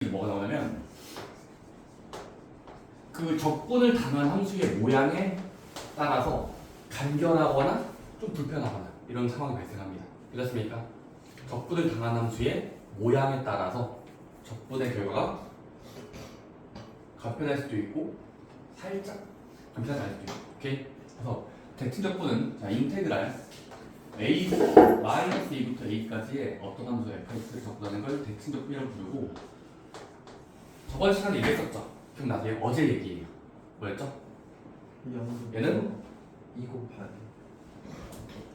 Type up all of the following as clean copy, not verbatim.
뭐가 나오냐면 그 적분을 당한 함수의 모양에 따라서 간결하거나 좀 불편하거나 이런 상황이 발생합니다. 그렇습니까? 적분을 당한 함수의 모양에 따라서 적분의 결과가 간편할 수도 있고 살짝 간편하지 않을 수도 있고. 오케이? 그래서 대칭 적분은 자 인테그랄 a 마이너스 2부터 a까지의 어떤 함수 fx를 적분하는 걸 대칭 적분이라고 부르고, 저번 시간에 얘기했었죠? 기억나세요? 어제 얘기예요. 뭐였죠? 얘는 2 곱하기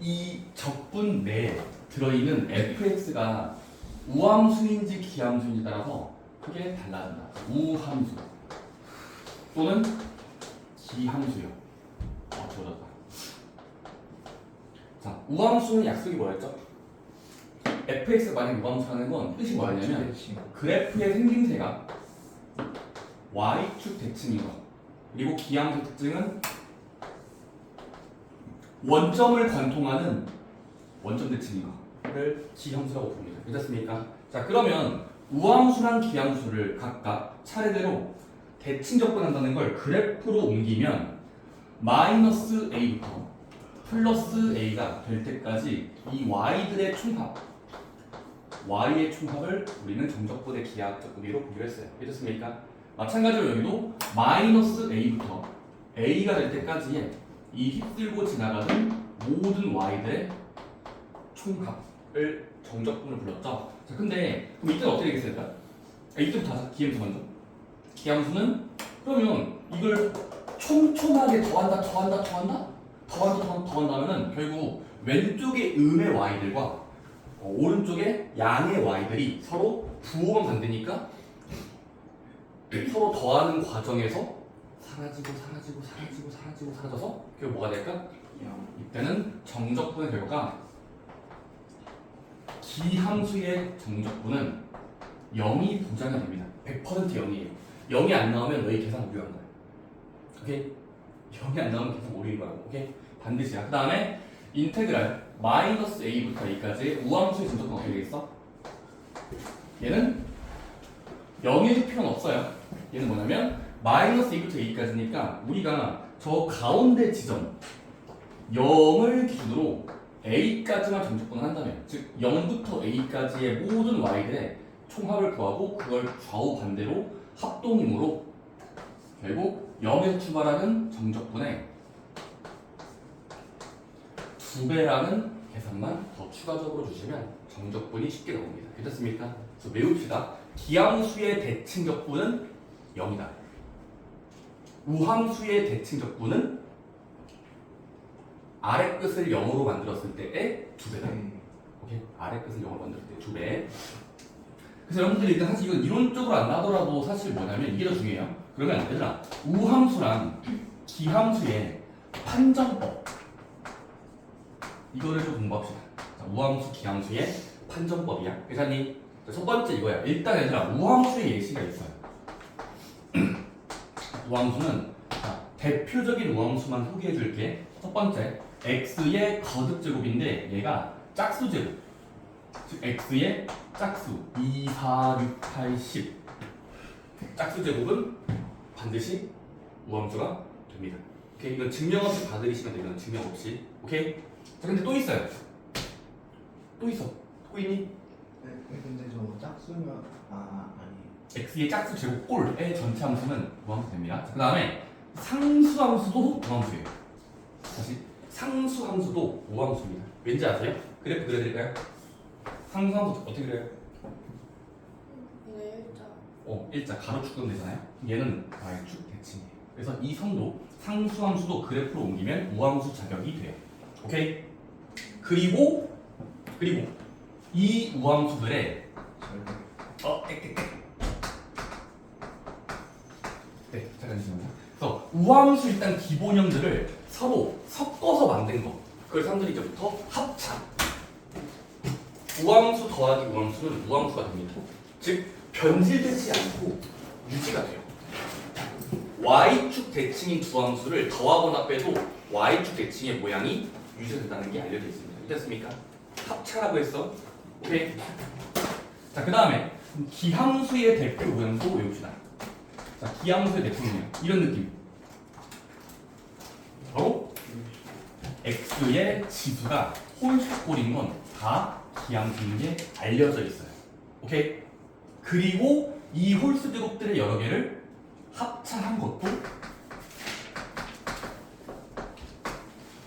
이 적분 내에 들어있는 fx가 우함수인지 기함수인지 따라서 크게 달라진다. 우함수 또는 기함수요. 좋아졌다. 자, 우함수는 약속이 뭐였죠? fx가 만약 우함수라는 건 뜻이 뭐였냐면 그래프의 생김새가 y축 대칭인 것, 그리고 기함수 특징은 원점을 관통하는 원점 대칭인 것을 기함수라고 부릅니다. 괜찮습니까? 자, 그러면 우함수랑 기함수를 각각 차례대로 대칭 적분한다는 걸 그래프로 옮기면 마이너스 a부터 플러스 a가 될 때까지 이 y들의 총합, y의 총합을 우리는 정적분의 기하학적 의미로 보기로 했어요. 괜찮습니까? 마찬가지로 여기도 마이너스 a부터 a가 될 때까지의 이 휩쓸고 지나가는 모든 y들의 총합을 정적분을 불렀죠. 자, 근데 그럼 이때는 어떻게 되겠습니까? 이때부터 기함수 먼저. 기함수는 그러면 이걸 촘촘하게 더한다면은 결국 왼쪽의 음의 y들과 오른쪽의 양의 y들이 서로 부호만 만드니까 서로 더하는 과정에서 사라져서 그게 뭐가 될까? 이때는 정적분의 결과가 기함수의 정적분은 0이 보장이 됩니다. 100% 0이에요. 0이 안 나오면 너희 계산 오류한 거야. 오케이? 0이 안 나오면 계산 오류인 거야. 오케이? 반드시야. 그 다음에 인테그랄 마이너스 a부터 a까지 우함수의 정적분 어떻게 되겠어? 얘는 0일 필요는 없어요. 얘는 뭐냐면 마이너스 2부터 a까지니까 우리가 저 가운데 지점 0을 기준으로 a까지만 정적분을 한다면, 즉 0부터 a까지의 모든 y들의 총합을 구하고 그걸 좌우 반대로 합동임으로 결국 0에서 출발하는 정적분의 2배라는 계산만 더 추가적으로 주시면 정적분이 쉽게 나옵니다. 괜찮습니까? 그래서 외웁시다. 기함수의 대칭 적분은 0이다. 우함수의 대칭 적분은 아래 끝을 0으로 만들었을 때의 2배다. 오케이? 아래 끝을 0으로 만들었을 때 2배. 그래서 여러분들이 일단 사실 이건 이론적으로 안 나더라도 사실 뭐냐면 이게 더 중요해요. 그러면 얘들아, 우함수랑 기함수의 판정법, 이거를 좀 공부합시다. 자, 우함수, 기함수의 판정법이야. 회장님, 첫 번째 이거야. 일단 얘들아, 우함수의 예시가 있어요. 우함수는 대표적인 우함수만 소개해 줄게. 첫 번째, x의 거듭제곱인데 얘가 짝수제곱. 즉 x의 짝수 2, 4, 6, 8, 10 짝수제곱은 반드시 우함수가 됩니다. 오케이? 이건 증명 없이 받으시면 돼요. 이건 증명 없이. 오케이? 자, 근데 또 있어요. 또 있어. 또 있니? 네, 근데 저 짝수면 아니 x의 짝수 제곱 꼴의 전체 함수는 우함수 됩니다. 그 다음에 상수함수도 우함수예요. 다시 상수함수도 우함수입니다. 왠지 아세요? 그래프 그려드릴까요? 상수함수 어떻게 그려요? 일자 가로축 되잖아요. 얘는 y축 대칭이에요. 그래서 이 선도 상수함수도 그래프로 옮기면 우함수 자격이 돼요. 오케이? 그리고 이 우함수들의 네, 잠깐만요. 그래서 우함수 일단 기본형들을 서로 섞어서 만든 거, 그걸 사람들이 이제부터 합차. 우함수 더하기 우함수는 우함수가 됩니다. 즉 변질되지 않고 유지가 돼요. y축 대칭인 두 함수를 더하거나 빼도 y축 대칭의 모양이 유지된다는 게 알려져 있습니다. 됐습니까? 합차라고 했어. 오케이. 자, 그 다음에 기함수의 대표 모양도 외웁시다. 자, 기함수의 대표 모양 이런 느낌. 바로 x의 지수가 홀수꼴인 건 다 기함수인 게 알려져 있어요. 오케이? 그리고 이 홀수 제곱들의 여러 개를 합차한 것도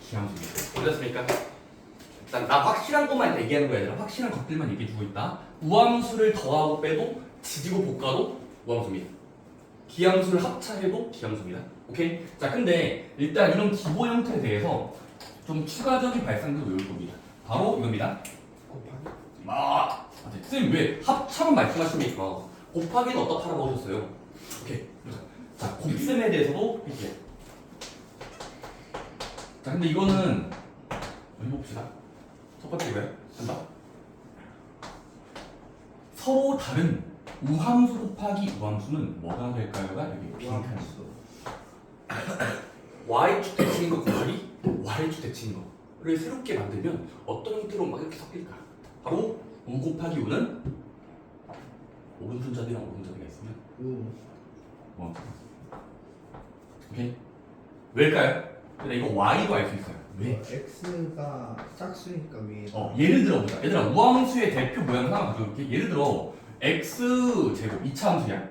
기함수입니다. 어땠습니까? 일단 나 확실한 것만 얘기하는 거야. 얘들아. 확실한 것들만 얘기해주고 있다. 우함수를 더하고 빼도 지지고 볶아도 우함수입니다. 기함수를 합차해도 기함수입니다. 오케이? 자, 근데 일단 이런 기본 형태에 대해서 좀 추가적인 발상도 외울 겁니다. 바로 이겁니다. 곱하기 선생님 왜 합차만 말씀하십니까? 곱하기는 어디다 팔아먹으셨어요? 오케이. 자, 곱셈에 대해서도 이렇게. 자, 근데 이거는 해봅시다. 첫 번째 이거야. 한다. 서로 다른 우함수 곱하기 우함수는 뭐가 될까요가 여기 빈칸. y축 대칭인 거 곱하기 y축 대칭인 거를 새롭게 만들면 어떤 형태로 막 이렇게 섞일까? 바로 우 곱하기 우는 오른손잡이랑 오른손잡이가 있으면 우 오케이? 왜일까요? 근데 이거 y로 알 수 있어요. 왜? x가 짝수니까 위에 예를 들어 보자. 얘들아, 우함수의 대표 모양을 하나 가져올게. 예를 들어 x 제곱 2차 함수야.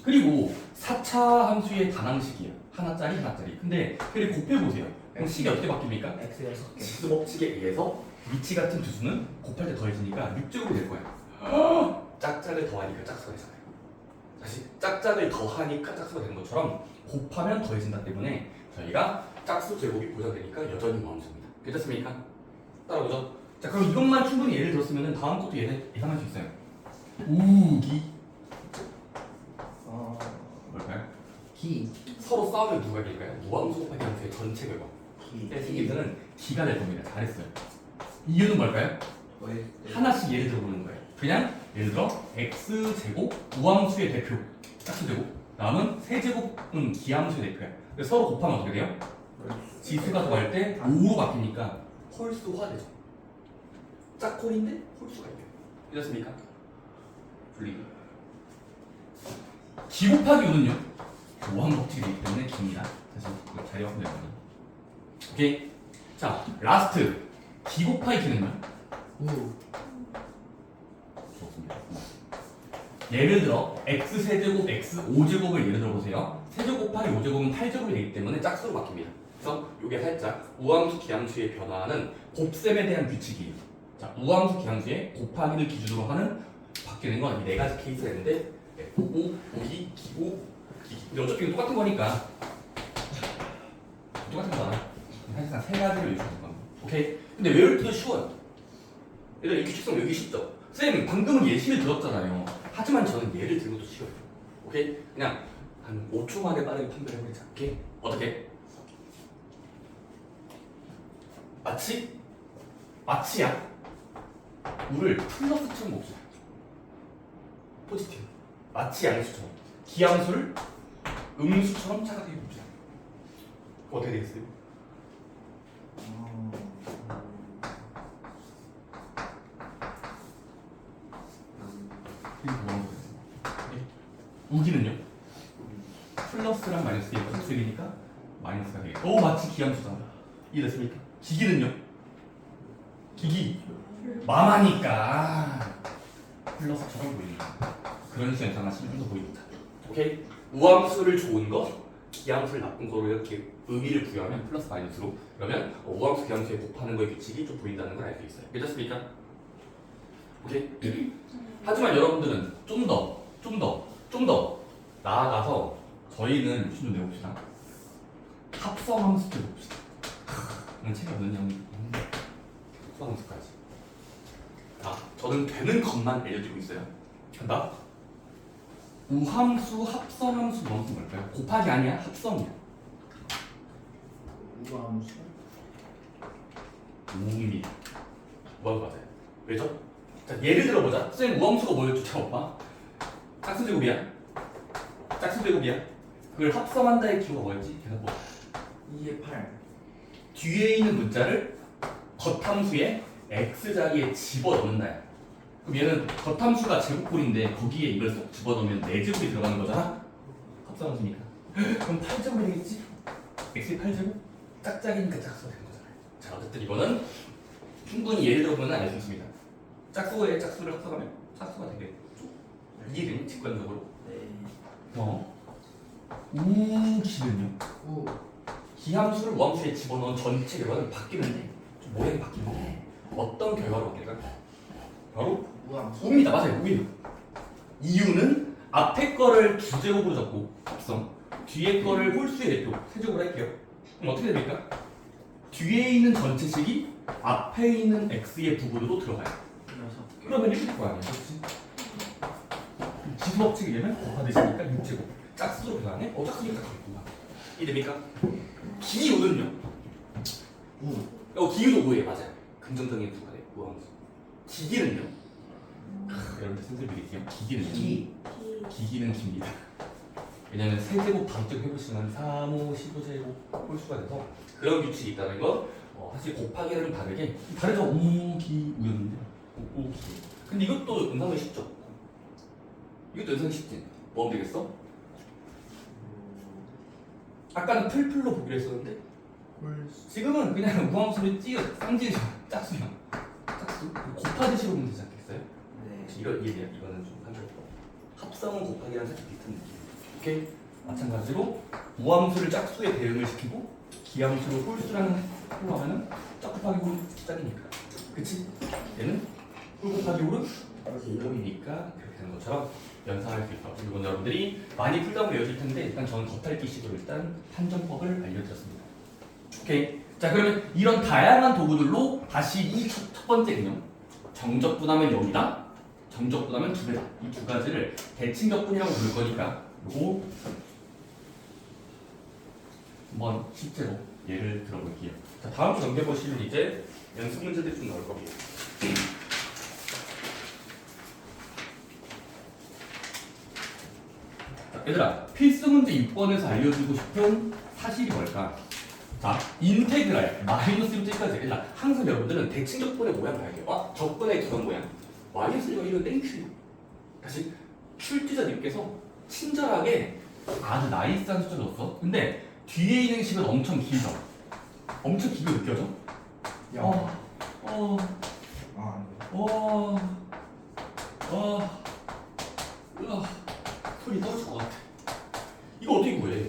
그리고 4차 함수의 단항식이야. 하나짜리 하나짜리. 근데 그를 곱해보세요. 그럼 식이 어떻게 바뀝니까? x 6개 지수 법칙에 의해서 위치 같은 두 수는 곱할 때 더해지니까 6제곱이 될 거야. 짝짝을 더하니까 짝수가 되잖아요. 다시 짝짝을 더하니까 짝수가 되는 것처럼 곱하면 더해진다 때문에 저희가 짝수 제곱이 보장되니까 여전히 우함수입니다. 괜찮습니까? 따라오죠. 자, 그럼 이것만 충분히 예를 들었으면 다음 것도 예상할 수 있어요. 우기 뭘까요? 기 서로 싸우면 누가 이길까요? 우함수 곱하기 함수의 전체 결과. 생기면은 기가 될 겁니다. 잘했어요. 이유는 뭘까요? 하나씩 예를 들어보는 거예요. 그냥 예를 들어 x 제곱 우함수의 대표 짝수 제곱 다음은 세제곱은 기함수의 대표야. 그래서 서로 곱하면 어떻게 돼요? 지수가 더할 때 5로 바뀌니까 홀수화되죠. 짝홀인데 홀수가 있대요. 이렇습니까? 분리기. 기 곱하기 우는요? 우함 법칙이 되기 때문에 기입니다. 다시 자리 바꾸면 되거든요. 오케이. 자, 라스트. 기 곱하기 기는요? 우 좋습니다. 예를 들어 x 세제곱 x 5제곱을 예를 들어 보세요. 세제곱 곱하기 5제곱은 8제곱이 되기 때문에 짝수로 바뀝니다. 그래서 이게 살짝 우함수 기함수의 변화는 곱셈에 대한 규칙이에요. 자, 우함수 기함수의 곱하기를 기준으로 하는 바뀌는 건 이 네 가지 케이스가 있는데 고고, 고기, 기고, 기기. 근데 어차피 이거 똑같은 거니까 똑같은 거잖아. 사실상 세 가지를 외우는 겁니다. 오케이? 근데 외울 때도 쉬워요. 얘들 이 규칙성 외우기 쉽죠? 쌤, 방금은 예시를 들었잖아요. 하지만 저는 예를 들는 것도 쉬워요. 오케이? 그냥 한 5초 만에 빠르게 판별해버리자. 오케이? 어떻게? 마치야. 우를 플러스처럼 봅시다. 포지티브. 마치 양수처럼. 기함수를 음수처럼 착각해 봅시다. 어떻게 되겠어요? 우기는요? 플러스랑 마이너스가 곱셈이니까 마이너스가 되겠다. 마치 기함수잖아. 이해됐습니까? 기기는요? 기기 마마니까 플러스처럼 보입니다. 그런 식으로 연상하시면 좀 더 보입니다. 오케이? 우함수를 좋은 거, 기함수를 나쁜 거로 이렇게 의미를 부여하면 플러스 마이너스로 그러면 우함수 기함수에 곱하는 거의 규칙이 좀 보인다는 걸 알 수 있어요. 괜찮습니까? 오케이? 하지만 여러분들은 좀 더 나아가서 저희는 무슨 좀 내봅시다. 합성함수를 봅시다. 그런 책이 없는 형이 합성함수까지. 저는 되는 것만 알려드리고 있어요. 간다. 우함수, 합성함수, 무슨 뭘까요? 곱하기 아니야, 합성이야. 우함수 우입니다. 우함수 맞아요. 왜죠? 자, 예를 들어보자. 쌤, 우함수가 뭐였죠? 자, 오빠. 짝수 제곱이야. 그걸 합성한다의 기호가 뭐였지? 계속 뭐 2의 8 뒤에 있는 문자를 겉함수의 x 자리에 집어넣는다야. 그럼 얘는 겉함수가 제곱꼴인데 거기에 이걸 쏙 집어넣으면 4제곱이 들어가는 거잖아? 합성함수니까. 그럼 8제곱이 되겠지? x의 8제곱? 짝짝이니까 짝수가 되는 거잖아요. 자, 어쨌든 이거는 충분히 예를 들어보면 알 수 있습니다. 짝수에 짝수를 합성하면 짝수가 되겠죠? 이해되니? 직관적으로? 네. 우기는요? 우. 기함수를 우함수에 집어넣은 전체 결과는 바뀌는데 좀 모양이 바뀌는데 어떤 결과로 바뀔까? 바로 우함수. 우입니다. 맞아요. 우예요. 이유는 앞에 거를 2제곱으로 적고 합성, 뒤에 거를 홀수의 대표 세제곱으로 할게요. 그럼 어떻게 됩니까? 뒤에 있는 전체식이 앞에 있는 x의 부분으로 들어가요. 그러면 이렇게 될 거 아니야, 그렇지? 지수법칙에 의하면 곱하듯이니까 6제곱 짝수로 변하네? 짝수니까 가겠구나. 이해됩니까? 기우는요? 우. 기우도 우예요. 맞아요. 긍정적인 수가 돼요. 우함수. 기기는요? 여러분들 센스를 드릴게요. 기기는요? 기기는 깁니다. 왜냐면 세제곱 다섯제곱 해보시면 3, 5, 15제곱 홀수가 돼서 그런 규칙이 있다는 거. 사실 곱하기랑 다르게 다르죠. 우기 우였는데 우기. 근데 이것도 은상이 쉽죠. 이것도 은상이 쉽지. 뭐 하면 되겠어? 아까는 풀풀로 보기로 했었는데 홀수. 지금은 그냥 우함수를 쌍지르 짝수야. 짝수 곱하듯이로 보면 되지 않겠어요? 네. 이런 이해돼요. 이거는 좀 한결 합성은 곱하기랑 살짝 비슷한 느낌. 오케이? 마찬가지로 우함수를 짝수에 대응을 시키고 기함수를 홀수랑 홀로 하면은 짝 곱하기 홀 짝이니까. 그치? 얘는 홀 곱하기 홀은 0이니까 그렇게 되는 것처럼 연상할 수 있어. 이건 여러분들이 많이 풀다 보면 외워질 텐데 일단 저는 겉핥기식으로 일단 판정법을 알려드렸습니다. 오케이. 자, 그러면 이런 다양한 도구들로 다시 이 첫 번째 개념 정적분하면 0이다, 정적분하면 2배다 이 두 가지를 대칭적분이라고 부를 거니까 요거 한번 실제로 예를 들어볼게요. 자, 다음 주 넘겨보시면 이제 연습 문제들이 좀 나올 거고요. 자, 얘들아, 필수 문제 6번에서 알려주고 싶은 사실이 뭘까? 자, 인테그랄 마이너스 1까지. 얘들아, 항상 여러분들은 대칭적분의 모양 봐야 돼요. 적분의 기본 모양. 마이너스 1과 1은 땡큐. 다시 출제자님께서 친절하게 아주 나이스한 숫자 줬어. 근데 뒤에 있는 식은 엄청 길죠? 엄청 길게 느껴져? 영. 어, 아, 소리 떨어질 것 같아. 이거 어떻게 구해?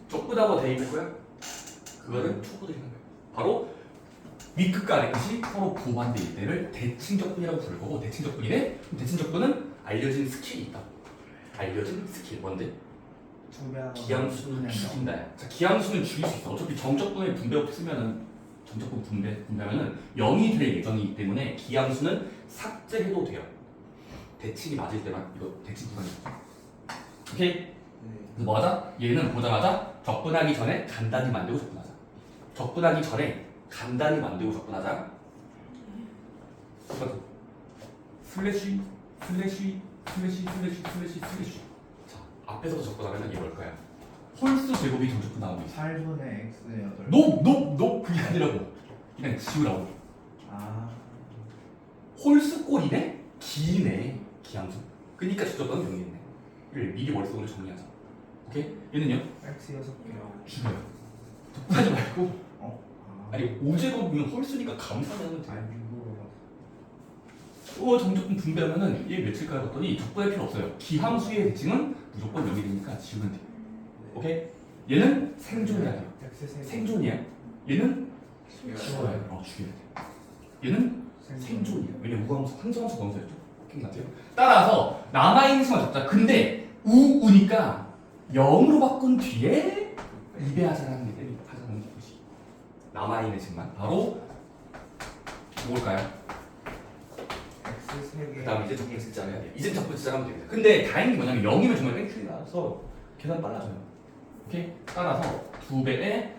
적분하고 대입할 거야? 그거는 초보들이 하는 거야. 바로 위끝과 아래끝이 서로 고반대일 때를 대칭적분이라고 부를 거고, 대칭적분이래? 그럼 대칭적분은 알려진 스킬이 있다. 알려진 스킬 뭔데? 기함수는 죽인다. 자, 기함수는 죽일 수 있어. 어차피 정적분의 분배법 쓰면은 정적분 분배하면은 0이 될 예정이기 때문에 기함수는 삭제해도 돼요. 대칭이 맞을 때만 이거 대칭 구간이죠. 오케이? 네. 그래서 뭐 하자? 얘는 보자마자 적분하기 전에 간단히 만들고 적분하자. 적분하기 전에 간단히 만들고 적분하자. 슬래시 슬래시 슬래시 슬래시 슬래시 슬래시. 자, 앞에서도 적분하면 이게 뭘까요? 홀수 제곱이 정적분 나오고 있어. 8분의 x 8. 높 그게 아니라고. 그냥 지우라고. 아. 홀수 꼴이네? 기네. 기함수. 그러니까 적적분은 0이겠네. 이걸 미리 머릿속으로 정리하자. 오케이? 얘는요? x 6개요. 죽여요. 독하지 말고. 아. 아니 5제곱이면 홀수니까 감산하면 돼. 아니 이거. 정적분 분배하면은 얘 몇일까요? 봤더니 적분할 필요 없어요. 기함수의 대칭은 무조건 0이 되니까 지우면 돼. 오케이? 얘는 생존이 아니야. x 3. 생존이야. 얘는 죽여요. 죽여야 돼. 얘는 생존이야. 왜냐면 우함수, 항정함수 검사했죠. 기억나세요? 따라서 남아있는 수만 적자. 근데 우니까 0으로 바꾼 뒤에 2배하자라는 게 때문에 하자는 것이 남아있는 식만 바로 뭘까요? x 3개. 그 다음 이제 적분 숫자를 해야 돼요. 이제 적분 숫자를 하면 됩니다. 근데 다행인 게 뭐냐면 0이면 정말 땡큐라서 계산 빨라져요. 오케이? 따라서 2배의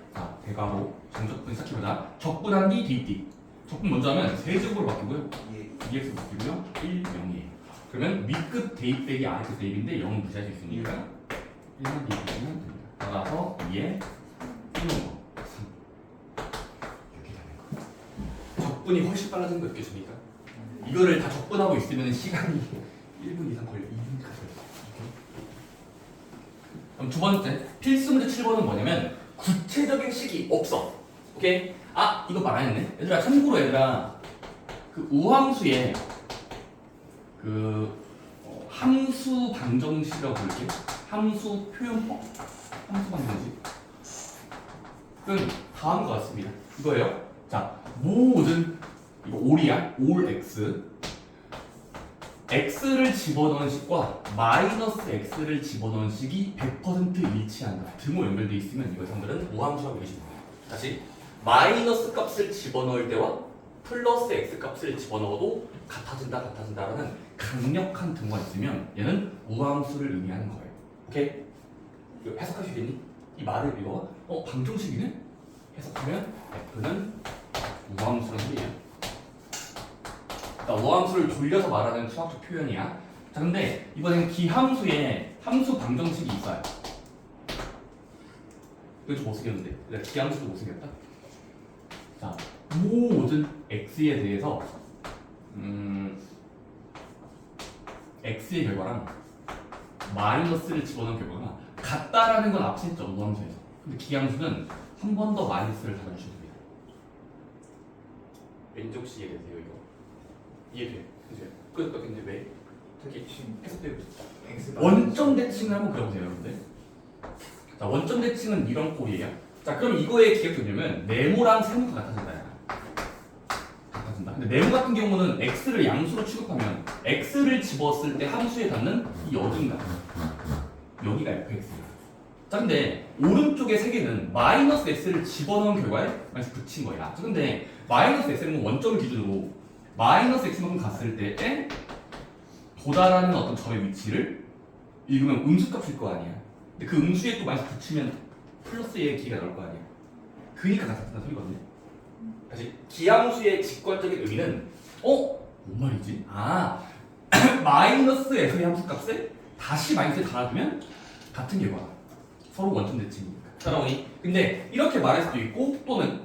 대괄호 정적분 시작해보자. 적분한 뒤 DT. 적분 먼저 하면 세제곱으로 바뀌고요. 예. 2x 바뀌고요. 1, 0이에요. 그러면 위끝 대입 빼기 아래끝 대입인데 0은 무시할 수 있으니까 1만 대입하면 됩니다. 따라서 2에 1은 3 이렇게 되는 거예요. 적분이 훨씬 빨라진 거 느껴집니까? 이거를 다 접근하고 있으면 시간이 1분 이상 걸려. 2분까지 걸려. 그럼 두 번째 필수 문제 7번은 뭐냐면 구체적인 식이 없어. 오케이? 아 이거 말 안 했네. 얘들아 참고로 얘들아 그 우함수의 그 함수 방정식이라고 부를게. 함수 표현법? 함수 방정식. 은 다음과 같습니다. 이거예요. 자 모든 이거 올이야. 올 x x를 집어넣은 식과 마이너스 x를 집어넣은 식이 100% 일치한다. 등호 연결돼 있으면 이거 사람들은 모함수라고 얘기해줍니다. 다시 마이너스 값을 집어넣을 때와 플러스 x 값을 집어넣어도 같아진다라는 강력한 등호가 있으면 얘는 우함수를 의미하는 거예요. 오케이? 이거 해석할 수 있겠니? 이 말을 이거 방정식이네? 해석하면 f는 우함수라는 소리예요. 우함수를 돌려서 말하는 수학적 표현이야. 자, 근데 이번엔 기함수에 함수 방정식이 있어요. 이거 좀 못생겼는데? 내가 기함수도 못생겼다? 자, 모든 x에 대해서 x의 결과랑 마이너스를 집어넣은 결과가 같다라는 건 앞서 했죠, 우함수에서. 근데 기함수는 한 번 더 마이너스를 달아주셔야 됩니다. 왠지 혹시 이해되세요, 이거? 이해돼. 그죠? 그러니까 근데 왜? 특히 해석되고 있다. 원점 대칭을 한번 그려보세요, 여러분들. 자, 원점 대칭은 이런 꼴이에요. 자, 그럼 이거의 기억이 뭐냐면 네모랑 세모가 같아진다. 같아진다. 근데 네모 같은 경우는 x를 양수로 취급하면 x를 집었을 때 함수에 닿는 이 어딘가 여기가 fx야. 자, 근데 오른쪽의 세 개는 마이너스 x를 집어넣은 결과에 마이너스 붙인 거야. 자, 근데 마이너스 x는 원점을 기준으로 마이너스 x만큼 갔을 때에 도달하는 어떤 점의 위치를 읽으면 음수값일 거 아니야. 근데 그 음수에 또 마이너스 붙이면 플러스의 기가 나올 거 아니야. 그니까 같다는 소리거든요. 다시 기함수의 직관적인 의미는 뭔 말이지? 아 마이너스 x의 함수값을 다시 마이너스에 달아두면 같은 결과. 서로 원점 대칭이니까. 따라오니? 근데 이렇게 말할 수도 있고 또는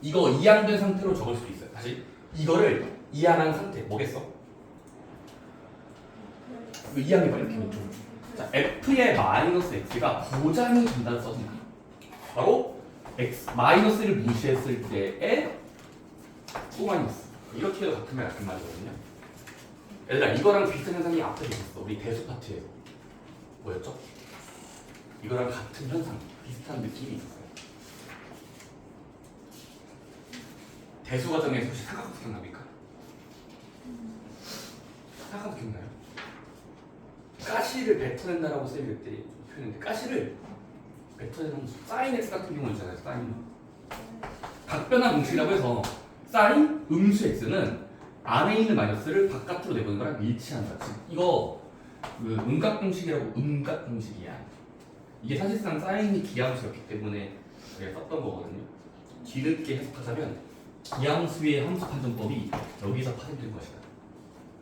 이거 이항된 상태로 적을 수도 있어요. 다시 이거를 이항한 상태 뭐겠어? 이거 이항해봐 이렇게 왼쪽으로. 자 f의 마이너스 x가 보장이 된다는 써준다. 바로 x 마이너스를 무시했을 때의 또 마이너스. 이렇게 해도 같은 말 같은 말이거든요. 얘들아 이거랑 비슷한 현상이 앞에 있었어. 우리 대수 파트에서 뭐였죠? 이거랑 같은 현상, 비슷한 느낌이 있었어요. 대수 과정에서 혹시 사각함수 기억납니까? 사각함수 기억나요? 가시를 뱉어낸다라고 쌤이 그때 표현했는데 가시를 뱉어내는 함수 사인 x 같은 경우 있잖아요. 사인 각변화 공식이라고 해서 사인 음수 x는 안에 있는 마이너스를 바깥으로 내보는 거랑 일치한다. 즉 이거 그 음각 공식이라고 음각 공식이야. 이게 사실상 사인이 기함수였기 때문에 우리가 썼던 거거든요. 뒤늦게 해석하자면 기함수의 함수 판정법이 여기서 파생된 것이다.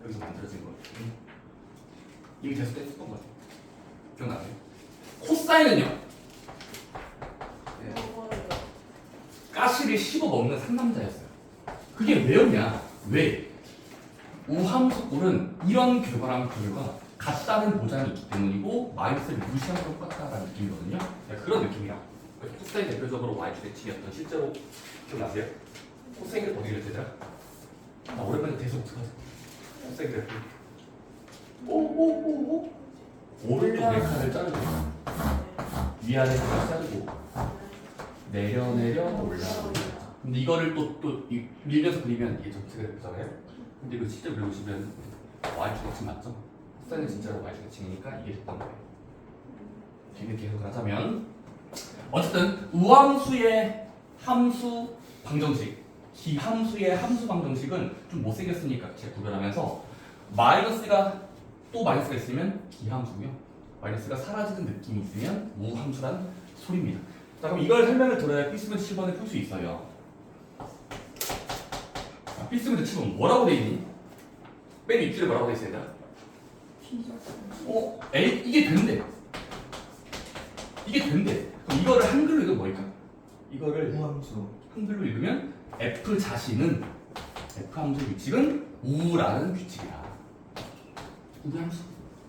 여기서 만들어진 거예요. 이미 대수 때 썼던 거예요. 기억나세요? 코사인은요? 네. 가시를 씹어 먹는 상남자였어요. 그게 왜였냐? 왜? 우함수꼴은 이런 결과랑 그 결과 같다는 보장이 있기 때문이고 마이너스를 무시하는 것 똑같다라는 느낌이거든요. 네, 그런 느낌이야. 코사인 대표적으로 y축 대칭이었던 실제로 기억나세요? 코사인을 어디 그렸더라? 나 오랜만에 대수 못하죠. 코사인 대표. 오오오오. 오른쪽 네 칸을 자르고 위아래 칸을 자르고 내려 올라. 근데 이거를 또 밀면서 그리면 이게 전체 그래프잖아요. 근데 이거 실제 그려보시면 y축 대칭 맞죠? 코사인은 진짜로 y축 대칭이니까 이게 됐던 거예요. 뒤늦게 해석을 하자면 어쨌든 우함수의 함수 방정식, 기함수의 함수 방정식은 좀 못생겼으니까 제가 구별하면서 마이너스가 또 마이너스가 있으면 기함수고요. 마이너스가 사라지는 느낌이 있으면 우함수란 소리입니다. 자 그럼 이걸 설명을 들어야 필수문제 7번에 풀 수 있어요. 필수문제 7번 뭐라고 돼 있니? 맨 윗줄에 뭐라고 돼 있습니다. 이게 된대. 이게 된대. 그럼 이거를 한글로 읽으면 뭘까? 이거를 우함수 한글로 읽으면 f 자신은 f 함수의 규칙은 우라는 규칙이야. 우함수.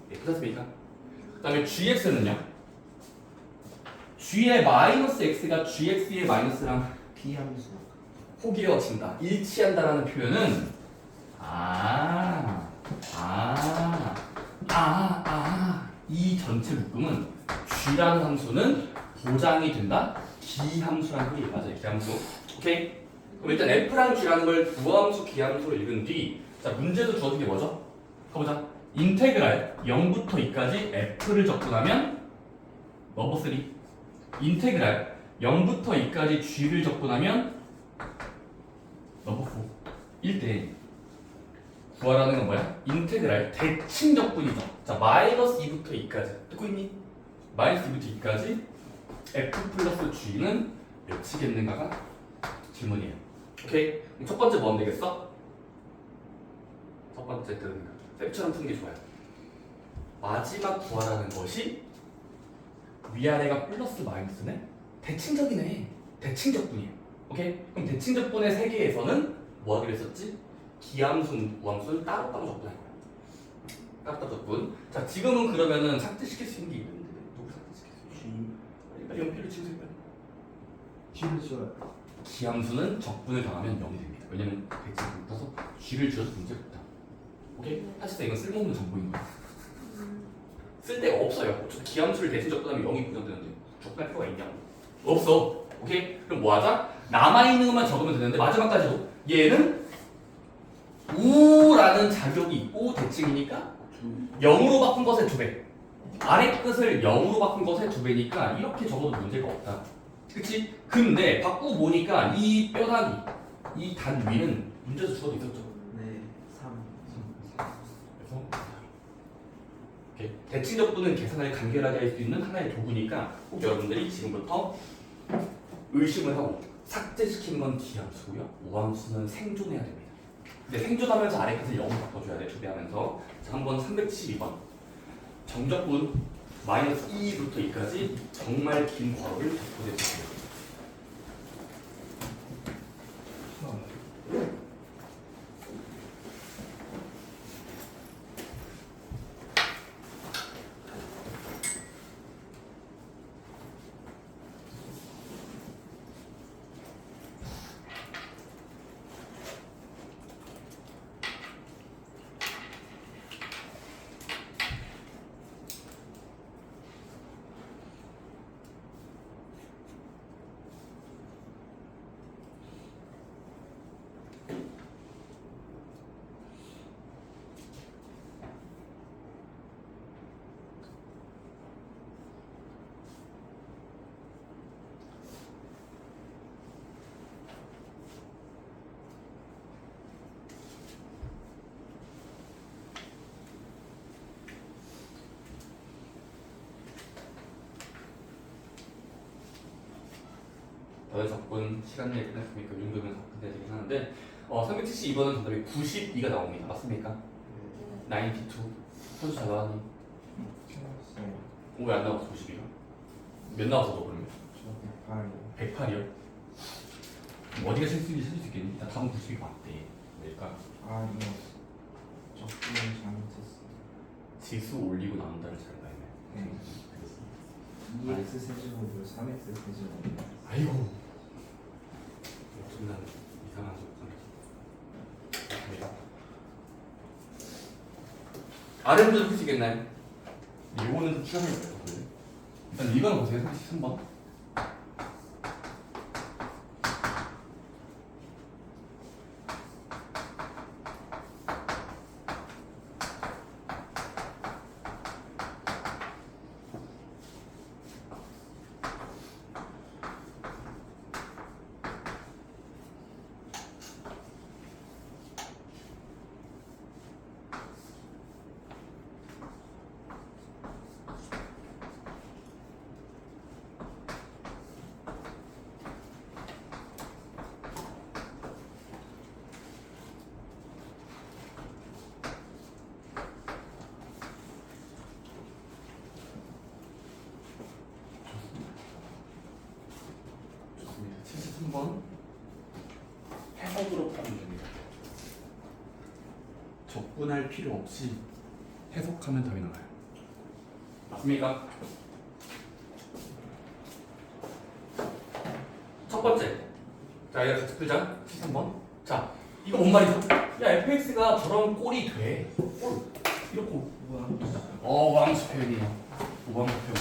네, 그렇습니까? 그 다음에 gx는요? g의 마이너스 x가 gx의 마이너스랑 비함수. 호기어친다, 일치한다라는 표현은 이 전체 묶음은 g라는 함수는 보장이 된다. 기함수라는 소리 맞아요. 기함수. 오케이. 그럼 일단 f랑 g라는 걸 부함수, 기함수로 읽은 뒤, 자 문제도 주어진 게 뭐죠? 가보자. 인테그랄 0부터 2까지 f를 적분하면 넘버 3. 인테그랄 0부터 2까지 g를 적분하면 넘버 4. 1대 구하라는 건 뭐야? 인테그랄 대칭 적분이죠. 자 마이너스 2부터 2까지 듣고 있니? 마이너스 2부터 2까지 f 플러스 g는 몇이겠는가가 질문이에요. 오케이? 그럼 첫 번째 뭐 하면 되겠어? 첫 번째 들으니까 쌤처럼 푸는 게 좋아요. 마지막 구하라는 것이 위아래가 플러스 마이너스네? 대칭적이네. 대칭적분이에요. 오케이? 그럼 대칭적분의 세계에서는 뭐 하기로 했었지? 기함수, 우함수는 따로따로 적분할 거야. 따로따로 적분. 자 지금은 그러면은 삭제시킬 수 있는 게 있는데 누구 삭제시킬 수 있어? 빨리 연필을 치우세요. 빨리. G를 써요. 기함수는 적분을 당하면 0이 됩니다. 왜냐면 대칭이 붙어서 G를 지어서 문제가 없다. 오케이? 사실상 이건 쓸모없는 정보인 거야. 쓸 데가 없어요. 기함수를 대칭 적분하면 0이 보장되는데 적분할 필요가 있냐? 없어. 오케이? 그럼 뭐 하자? 남아있는 것만 적으면 되는데 마지막까지도 얘는 우라는 자격이 있고 대칭이니까 0으로 바꾼 것의 2배. 아래 끝을 0으로 바꾼 것의 2배니까 이렇게 적어도 문제가 없다. 그치? 근데 바꾸고 보니까 이 뼈다귀, 이 단 위는 문제에서 주어도 있었죠. 네. 3. 그래서 이렇게 대칭 적분은 계산을 간결하게 할 수 있는 하나의 도구니까 꼭 여러분들이 지금부터 의심을 하고 삭제시키는 건 기함수고요. 우함수는 생존해야 됩니다. 근데 생존하면서 아래 끝을 0으로 바꿔줘야 돼. 2배 하면서. 자, 한번 372번. 정적분 마이너스 2부터 2까지 정말 긴 괄호를 보내주세요. 다들 적분 시간 내에 끝났으니까 이 정도면 다 끝내야 되긴 하는데 372번은 정답이 92가 나옵니다. 맞습니까? 92. 선수 잘 나왔니? 틀렸어요. 왜 안 나왔어 92가? 몇 나왔어 너 그러면? 저 108이요. 108이요? 어디가 실수인지 찾을 수 있겠니? 나 답은 92가 맞대. 왜일까? 아 이거 적분을 잘못했어요. 지수 올리고 나온다를 잘 봐야네. 네. 2x 세제곱으로 3x 세제곱. 아이고 엄청난 이상한 적분. 아래문제도 푸시겠나요? 이거는 좀 시간을 걸려요. 일단 이거는 보세요. 33번. 좋습니다. 73번 해석으로 풀면 됩니다. 접근할 필요 없이 해석하면 답이 나와요. 맞습니까? 첫 번째. 자, 이거 같이 풀자. 13번. 자, 이거 뭔 말이죠? 야, fx가 저런 꼴이 돼. 꼴. 이렇게. 어왕수 표현이에요. 오왕수 표현.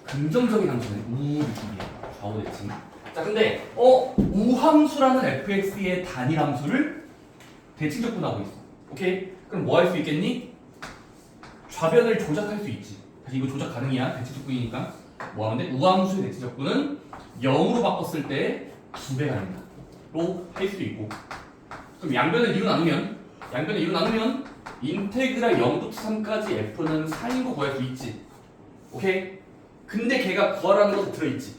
긍정적인 함수네. 우리쪽이에요. 좌우 대칭. 자, 근데 우함수라는 fx의 단일 함수를 대칭 접근하고 있어. 오케이? 그럼 뭐 할 수 있겠니? 좌변을 조작할 수 있지. 사실 이거 조작 가능이야. 대칭 접근이니까. 뭐 하는데? 우함수의 대칭 접근은 0으로 바꿨을 때 2배가 된다. 로 할 수도 있고. 그럼 양변을 2로 나누면 인테그랄 0부터 3까지 f는 4인으로 구할 수 있지. 오케이? 근데 걔가 구하라는 것에 들어있지.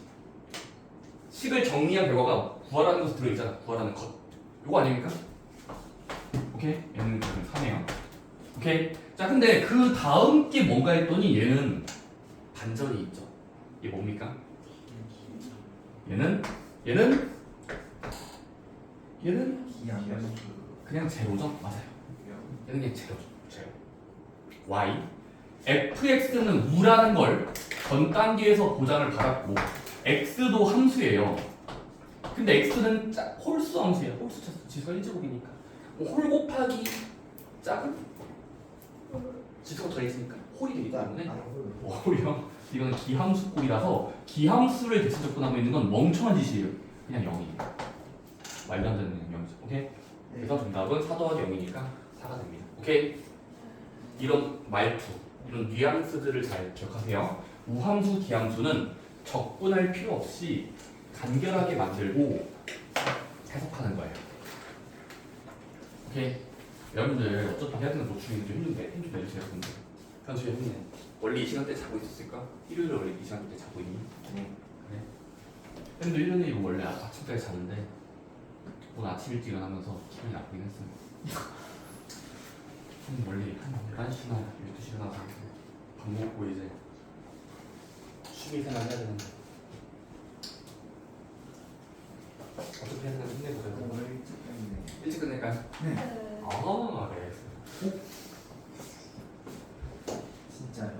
식을 정리한 결과가 구하라는 것에 들어있잖아. 구하라는 것. 요거 아닙니까? 오케이? 얘는 그럼 3이에요. 오케이? 자, 근데 그 다음 게 뭔가 했더니 얘는 반전이 있죠. 이게 뭡니까? 얘는 그냥 제로죠? 맞아요. 얘는 그냥 제로죠. 제로. y fx는 우라는 걸 전 단계에서 보장을 받았고 x도 함수예요. 근데 x는 홀수 함수예요. 홀수 지수가 1제곱이니까 홀 곱하기 작은 지수가 더있으니까 홀이 되기 때문에 홀이요. 이건 기함수 꼴이라서 기함수를 대칭 접근하고 있는 건 멍청한 짓이에요. 그냥 0이에요. 말도 안 되는 0이죠. 오케이? 그래서 정답은 4 더하기 0이니까 4가 됩니다. 오케이? 이런 말투, 이런 뉘앙스들을 잘 기억하세요. 우함수, 기함수는 접근할 필요 없이 간결하게 만들고 해석하는 거예요. 오케이? 여러분들 어차피 해야 되는 노출이 좀 힘든데 힘 좀 내주세요. 여러분들. 현수야 힘내. 원래 이 시간대 자고 있었을까? 일요일에 원래 이 시간대 자고 있니? 그래? 근데 1년에 이거 원래 아침까지 자는데 오늘 아침 일찍 일어나면서 기분이 나쁘긴 했어요. 원래 한 11시나 12시에 나서 밥 먹고 이제 취미생활 해야 되는데 어떻게 해야 되나 힘내보세요. 일찍 끝낼까요? 네. 아, 네. 진짜요?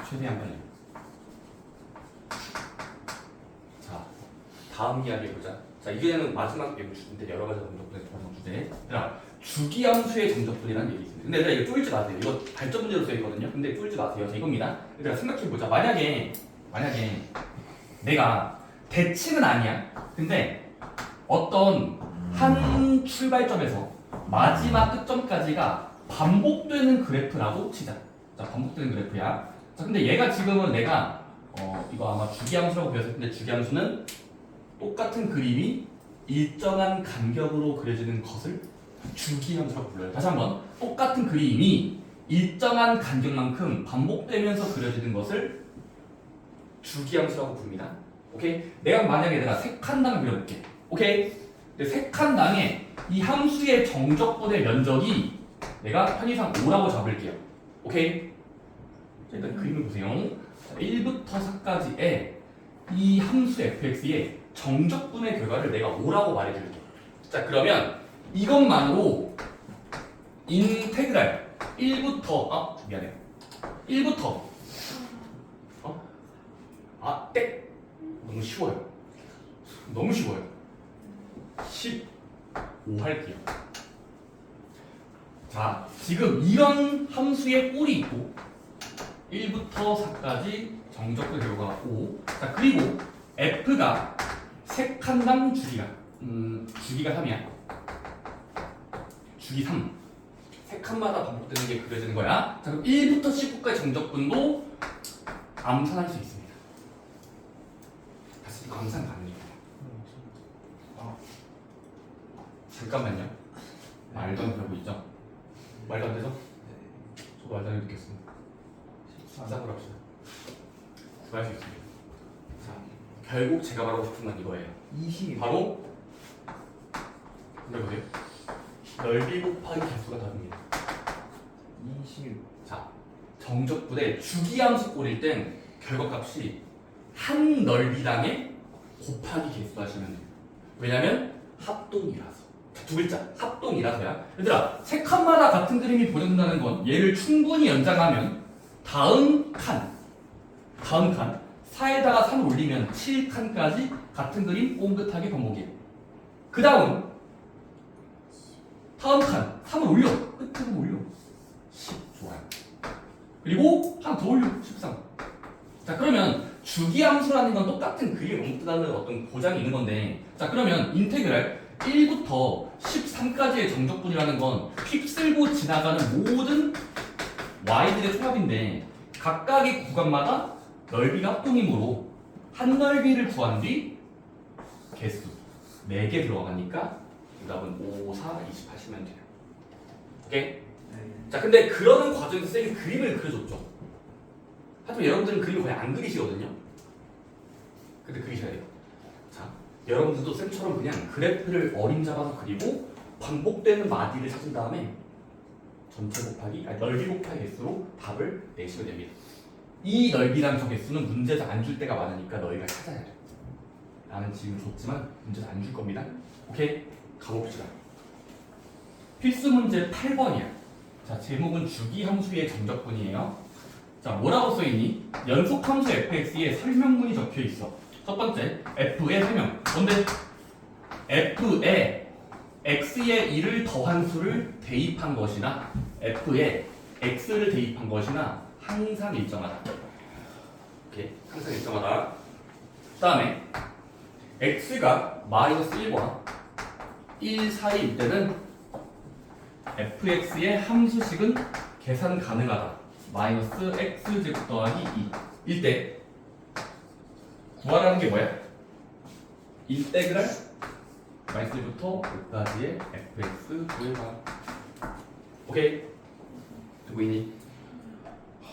최대한 빨리. 자, 다음 이야기 해보자. 자, 이제는 마지막 주인데 여러 가지 정적분의 결정 주제. 자, 주기함수의 정적분이라는 얘기 있습니다. 근데 얘들아 이거 쪼일지 마세요. 이거 발전 문제로 써있거든요. 근데 쪼일지 마세요. 자, 이겁니다. 얘들아 생각해보자. 만약에 내가 대칭은 아니야. 근데 어떤 한 출발점에서 마지막 끝점까지가 반복되는 그래프라고 치자. 자, 반복되는 그래프야. 자, 근데 얘가 지금은 내가 이거 아마 주기함수라고 배웠을 텐데 주기함수는 똑같은 그림이 일정한 간격으로 그려지는 것을 주기함수라고 불러요. 다시 한번 똑같은 그림이 일정한 간격만큼 반복되면서 그려지는 것을 주기함수라고 부릅니다. 오케이? 내가 만약에 내가 세 칸당을 그려볼게. 오케이? 근데 세 칸당에 이 함수의 정적분의 면적이 내가 편의상 5라고 잡을게요. 오케이? 자, 일단 그림을 보세요. 1부터 4까지의 이 함수 fx의 정적분의 결과를 내가 5라고 말해줄게. 자, 그러면 이것만으로 인테그랄 1부터 미안해. 1부터 너무 쉬워요. 너무 쉬워요. 15 할게요. 자, 지금 이런 함수의 꼴이 있고 1부터 4까지 정적분 결과가 5. 자, 그리고 f가 세 칸당 주기가 3이야. 주기 3. 세 칸마다 반복되는 게 그려지는 거야. 자, 그럼 1부터 19까지 정적분도 암산할 수 있습니다. 다시 이거 암산 가능해요. 잠깐만요. 말도 안 되고 있죠? 말도 안 되죠? 저도 말도 안 듣겠습니다. 시작을 합시다. 구할 수 있습니다. 자, 결국 제가 말하고 싶은 건 이거예요. 20. 바로 보세요. 넓이 곱하기 개수가 답입니다. 20. 자, 정적분의 주기함수 꼴일 땐 결과값이 한 넓이당의 곱하기 개수 하시면 돼요. 왜냐면 합동이라서. 자, 두 글자 합동이라서야. 얘들아 세 칸마다 같은 그림이 보여준다는 건 얘를 충분히 연장하면 다음 칸 4에다가 3 올리면 7칸까지 같은 그림 옹긋하게 반복이에요. 그 다음 칸 3을 올려 끝으로 올려 10 좋아요. 그리고 하나 더 올려 13. 자 그러면 주기함수라는 건 똑같은 그림을 옮긴다는 어떤 보장이 있는 건데, 자 그러면 인테그랄 1부터 13까지의 정적분이라는 건 휩쓸고 지나가는 모든 y들의 총합인데 각각의 구간마다 넓이가 합동이므로 한 넓이를 구한 뒤 개수 4개 들어가니까 정답은 5, 4, 20 하시면 돼요. 오케이? 네. 자 근데 그러는 과정에서 쌤이 그림을 그려줬죠. 하지만 여러분들은 그림을 거의 안 그리시거든요. 근데 그리셔야 돼요. 자, 여러분들도 쌤처럼 그냥 그래프를 어림잡아서 그리고 반복되는 마디를 찾은 다음에 전체 곱하기, 넓이 곱하기 개수로 답을 내시면 됩니다. 이 넓이랑 저 개수는 문제에서 안 줄 때가 많으니까 너희가 찾아야 돼. 나는 지금 줬지만 문제에서 안 줄 겁니다. 오케이? 가봅시다. 필수 문제 8번이야. 자, 제목은 주기함수의 정적분이에요. 자, 뭐라고 써있니? 연속함수 fx에 설명문이 적혀있어. 첫 번째, f의 설명. 뭔데? f에 x에 1을 더한 수를 대입한 것이나 f에 x를 대입한 것이나 항상 일정하다. 오케이, 항상 일정하다. 그 다음에 x가 마이너스 1과 1 사이일 때는 fx의 함수식은 계산 가능하다. 마이너스 x제곱 더하기 2일 때 구하라는 게 뭐야? 인테그랄 마이너스 1부터 5까지의 fx 구해봐. 오케이? 듣고 있니?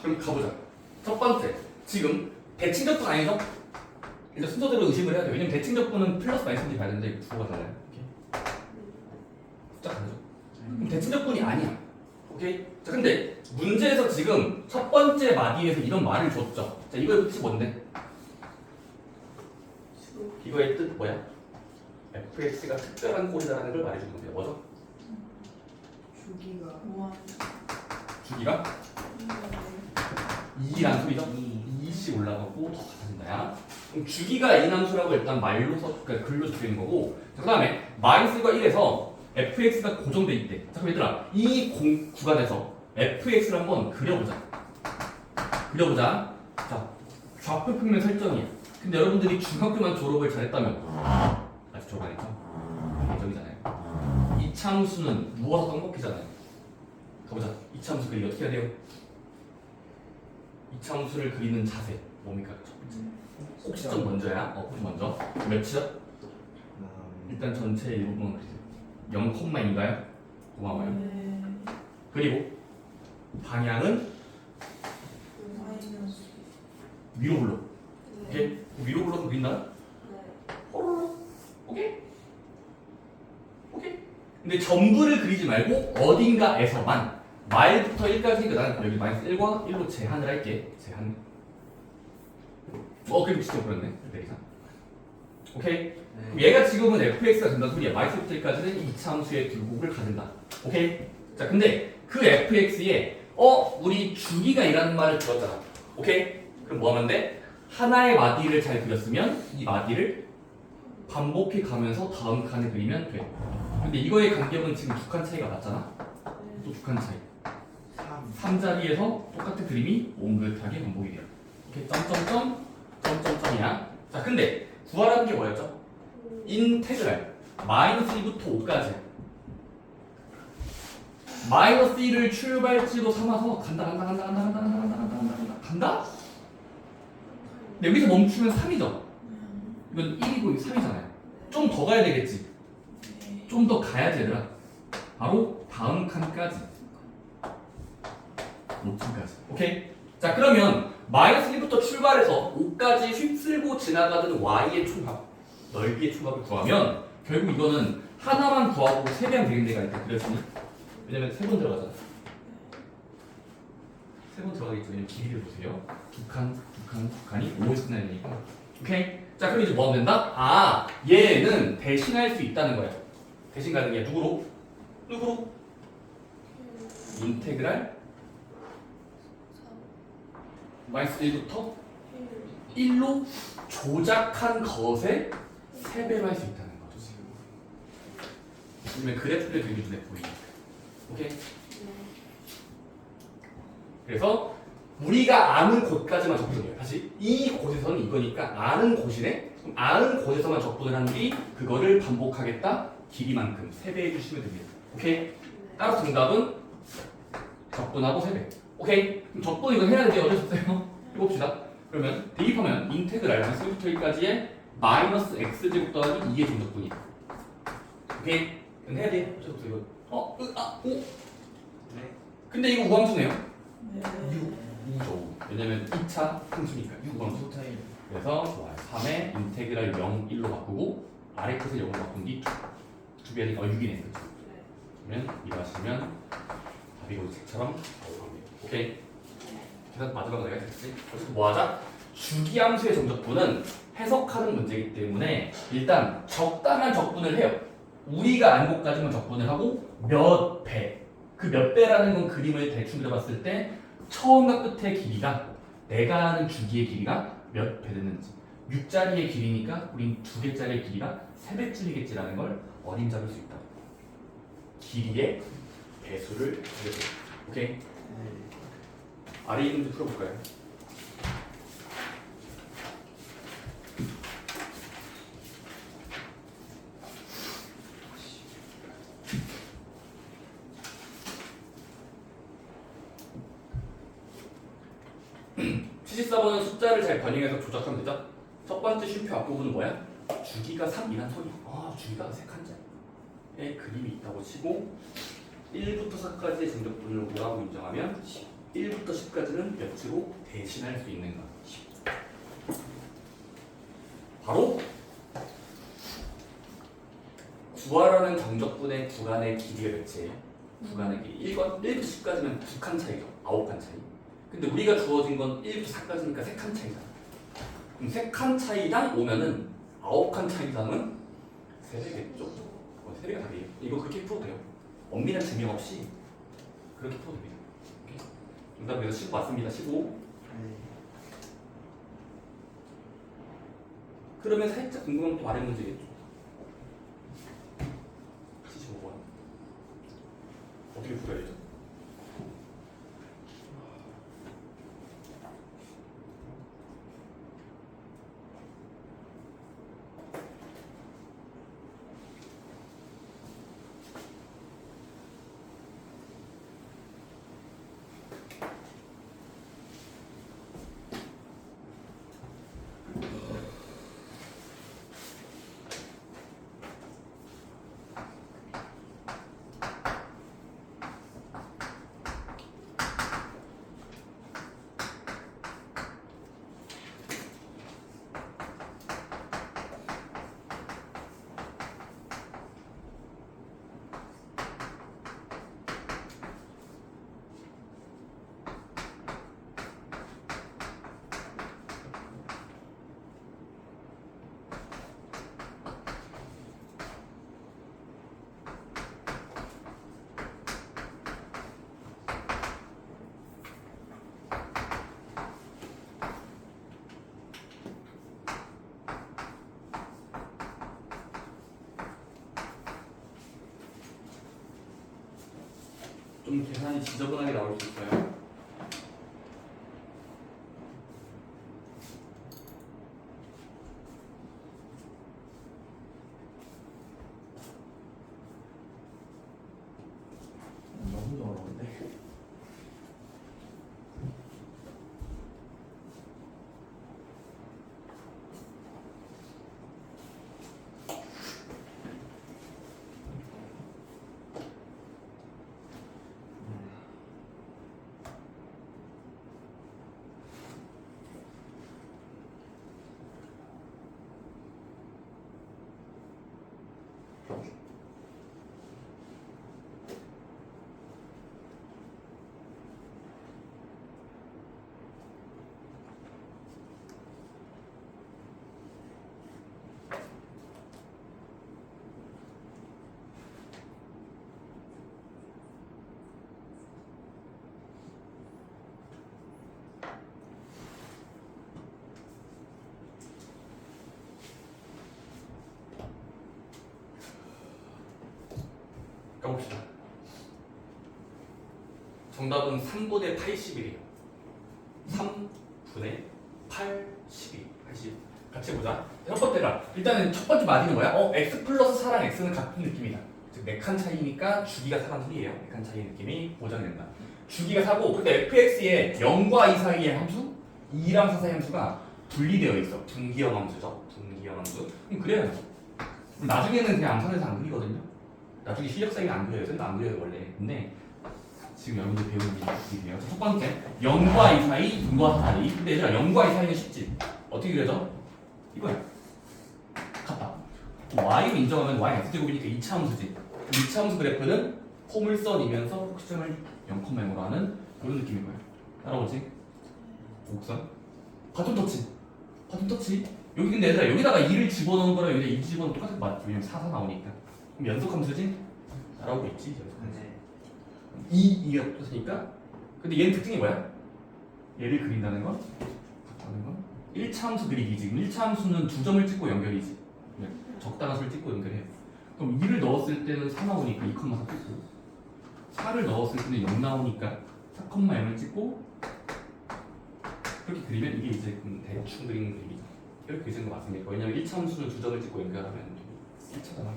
그럼 가보자. 첫 번째, 지금 대칭적분 아니죠? 일단 순서대로 의심을 해야 돼. 왜냐면 대칭적분은 플러스 마이너스인지 봐야 되는데 주어가 달라요. 오케이? 숫자 다르죠? 그럼 대칭적분이 아니야. 오케이? 자, 근데 문제에서 지금 첫 번째 마디에서 이런 말을 줬죠. 자, 이거의 뜻이 뭔데? 이거의 뜻 뭐야? fx가 특별한 꼴이라는 걸 말해주는 겁니다. 뭐죠? 주기가 2란 소리죠? 2씩 올라가고 더 같아진다야. 그럼 주기가 인함수라고 일단 말로서, 그러니까 글로 적혀있는 거고, 그 다음에 마이너스가 1에서 fx가 고정돼 있대. 자, 그럼 얘들아, 이 구간에서 fx를 한번 그려보자. 자, 좌표 평면 설정이야. 근데 여러분들이 중학교만 졸업을 잘했다면, 아직 졸업 안 했죠? 예정이잖아요. 이차함수는 누워서 떡먹기잖아요. 가보자. 이차함수 그리기 어떻게 해야 돼요? 이차함수를 그리는 자세 뭡니까? 첫 번째. 꼭지점 먼저야. 꼭지 먼저. 몇이죠? 일단 전체 일부분 그리세요. 0,인가요? 고마워요. 네. 그리고 방향은 위로 불러. 오케이? 위로 불러서 그린다. 오케이? 오케이? 근데 전부를 그리지 말고 어딘가에서만 마일부터 1까지니까 나는 여기 마이너스 1과 1로 제한을 할게. 제한. 그리고 진짜 그렇네. 내리자. 오케이? 그럼 얘가 지금은 fx가 된다는 소리야. 마이너스 1까지는 2차 함수의 굴곡을 가진다. 오케이? 자, 근데 그 fx에 우리 주기가 이라는 말을 들었잖아. 오케이? 그럼 뭐 하면 돼? 하나의 마디를 잘 그렸으면 이 마디를 반복해 가면서 다음 칸을 그리면 돼. 근데 이거의 간격은 지금 2칸 차이가 났잖아. 또 2칸 차이. 3자리에서 똑같은 그림이 옹긋하게 반복이 돼요. 이렇게 점점점이야. 자, 근데 구하라는 게 뭐였죠? 인테그랄 마이너스 1부터 5까지. 마이너스 1을 출발지로 삼아서 간다. 근데 여기서 멈추면 3이죠. 이건 1이고 3이잖아요. 좀 더 가야 되겠지. 좀 더 가야지 얘들아. 바로 다음 칸까지. 5층까지. 오케이? 자, 그러면 마이너스 1부터 출발해서 5까지 휩쓸고 지나가는 y의 총합, 넓이의 총합을 구하면 결국 이거는 하나만 구하고 3배 되는 데가 있다. 그랬으니 왜냐면 3번 들어가잖아. 3번 들어가겠죠. 왜냐면 길이를 보세요. 두 칸이 5에서 끝나야 되니까 오케이? 자, 그럼 이제 뭐 하면 된다? 아, 얘는 대신할 수 있다는 거야. 대신 가능해. 누구로? 인테그랄 마이너스 1부터 1로 조작한 것의 3배로 할 수 있다는 거죠. 그러면 그래프를 그리기 눈에 보이니까. 오케이? 그래서 우리가 아는 곳까지만 적분해요. 다시 이 곳에서는 이거니까 아는 곳이네. 그럼 아는 곳에서만 적분을 한 뒤 그거를 반복하겠다. 길이만큼 3배 해주시면 됩니다. 오케이? 따라서 정답은 적분하고 3배. 오케이? 그럼 적분 이거 해야 되지. 어쩌셨어요? 해봅시다. 그러면 대입하면 인테그랄 마이너스 1부터 1까지의 마이너스 x제곱 더하기 2의 정적분이야. 오케이? 그럼 해야 돼. 어쩌셨어요? 이거? 오? 근데 이거 우함수네요. 우죠. 왜냐면 2차 함수니까 우함수. 그래서 3의 인테그랄 0, 1로 바꾸고 아래 끝을 0으로 바꾼 뒤 2배 하니까 6이네. 그러면 이거 하시면 답이 이거 책처럼 나오랍니다. 오케이? 계산 마지막으로 내가 했지. 그래서 뭐 하자? 주기함수의 정적분은 해석하는 문제이기 때문에 일단 적당한 적분을 해요. 우리가 아는 것까지만 적분을 하고 몇 배. 그 몇 배라는 건 그림을 대충 그려봤을 때 처음과 끝의 길이가 내가 아는 주기의 길이가 몇 배 됐는지 6자리의 길이니까 우린 2개짜리의 길이가 3배쯤이겠지라는 걸 어림 잡을 수 있다. 길이의 배수를 그려서 오케이? 아래 있는 문제 풀어볼까요? (74번은) 숫자를 잘 변형해서 조작하면 되죠? 첫 번째 쉼표 앞부분은 뭐야? 주기가 3이란 소리야. 아, 주기가 3칸짜리의 그림이 있다고 치고 1부터 4까지의 정적분을 5라고 인정하면 1부터 10까지는 몇으로 대신할 수 있는가? 바로 구하라는 정적분의 구간의 길이가 몇이에요? 구간의 길이 1부터 10까지면 2칸 차이죠. 9칸 차이. 근데 우리가 주어진 건 1부터 4까지니까 3칸 차이잖아. 그럼 3칸 차이당 오면은 9칸 차이당은 3배겠죠? 3배가 답이에요. 이거 그렇게 풀어도 돼요. 엄밀한 증명 없이 그렇게 풀어도 됩니다. 정답 그래서 15 맞습니다. 15. 그러면 살짝 궁금한 또 아래 문제겠죠. 75번. 어떻게 풀어야 되죠? 좀 계산이 지저분하게 나올 수 있어요. 너무 어려운데. 가봅시다. 정답은 3분의 80이에요. 3분의 80. 같이 보자. 첫 번째가 일단은 첫 번째 마디는 뭐야? x 플러스 4랑 x는 같은 느낌이다. 즉 4칸 차이니까 주기가 4란 소리예요. 4칸 차이 느낌이 보장된다. 주기가 4고 근데 fx에 0과 2 사이의 함수 2랑 4 사이의 함수가 분리되어 있어. 분기형 함수죠. 분기형 함수. 그럼 그래요. 나중에는 그냥 암산해서 안 그리거든요. 나중에 실력 쌓이면 안 그려요. 쌤도 안 그려요 원래. 근데 지금 여러분들 배우는 게 이게요. 첫 번째 0과 2 사이, 2과 4 사이. 근데 얘들아 0과 2 사이는 쉽지. 어떻게 그려져? 이거야. 같다. y를 인정하면 y는 x제곱이니까 2차 함수지. 2차 함수 그래프는 포물선이면서 폭점을 0,0으로 하는 그런 느낌인 거야. 따라오지? 곡선. 바톤 터치. 여기 근데 얘들아 여기다가 2를 집어넣은 거랑 여기다 2 집어넣으면 똑같은 거 맞지? 왜냐면 4 나오니까. 그럼 연속 함수지? 따라오고 있지? 연속 함수. 네. 2가 붙었으니까. 근데 얘는 특징이 뭐야? 얘를 그린다는 건? 1차 함수 그리기. 지금 1차 함수는 2점을 찍고 연결이지. 적당한 수를 찍고 연결해요. 그럼 2를 넣었을 때는 4 나오니까 2,4 찍고 4를 넣었을 때는 0 나오니까 4,0을 찍고 그렇게 그리면 이게 이제 대충 그리는 그림이죠. 이렇게 그리는 거 맞습니까? 왜냐면 1차 함수는 2점을 찍고 연결하면 1차잖아.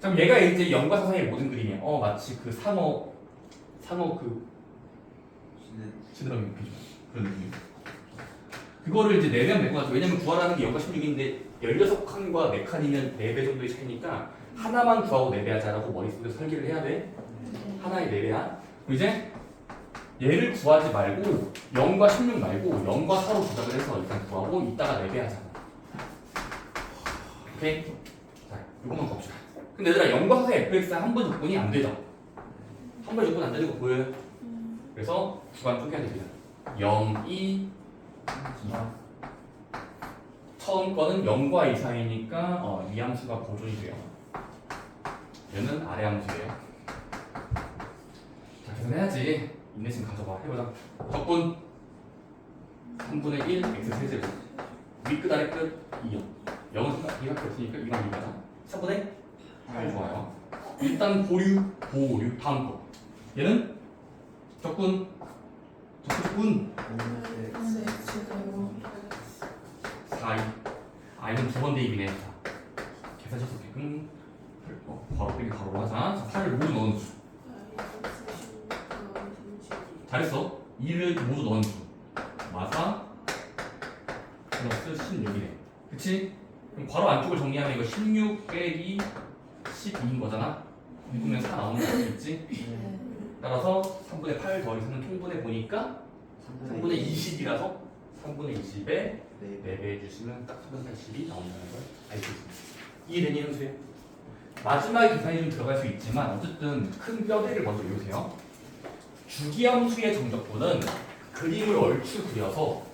자, 그럼 얘가 이제 0과 4 사이의 모든 그림이야. 마치 그 상어 그 시드러미 그런 느낌. 그거를 이제 내면 될 것 같아. 왜냐면 구하라는 게 0과 16인데 16칸과 4칸이면 4배 정도의 차이니까 하나만 구하고 4배 하자라고 머릿속에서 설계를 해야 돼. 하나에 4배야. 그럼 이제 얘를 구하지 말고 0과 16 말고 0과 4로 조작을 해서 일단 구하고 이따가 4배 하자. 오케이? 자, 이것만 봅시다. 근데 얘들아 0과 4의 fx가 한 번 조건이 안 되죠? 한 번 조건 안 되는 거 보여요? 그래서 주관 쪼개야 됩니다. 0, 2, 2야. 처음 거는 0과 2 사이니까 이 함수가 보존이 돼요. 얘는 아래 함수예요. 자, 계산해야지. 인내심 가져봐. 해보자. 적분 3분의 1 x 세제곱. 위 끝 아래 끝 2요. 0은 2밖에 없으니까 2만 2가자. 3분의 8 좋아요. 일단 보류 다음 거. 얘는 적분 4, 2. 이건 두 번 대입이네. 자, 계산해서 게끔 바로 빼기 바로 하자. 자, 8을 모두 넣은 수. 잘했어. 2를 모두 넣은 수. 마사 플러스 16이네. 그치? 그럼 괄호 안쪽을 정리하면 이거 16 빼기 12인 거잖아. 그러면 4 나오는 거 있지? 따라서 3분의 8 더하기 3은 통분해 보니까 3분의 20이라서 3분의 20에 4배 해주시면 딱 380이 나온다는 걸 알 수 있습니다. 이해되니 현수요? 마지막에 계산이 좀 들어갈 수 있지만 어쨌든 큰 뼈대를 먼저 외우세요. 주기함수의 정적분은 그림을 얼추 그려서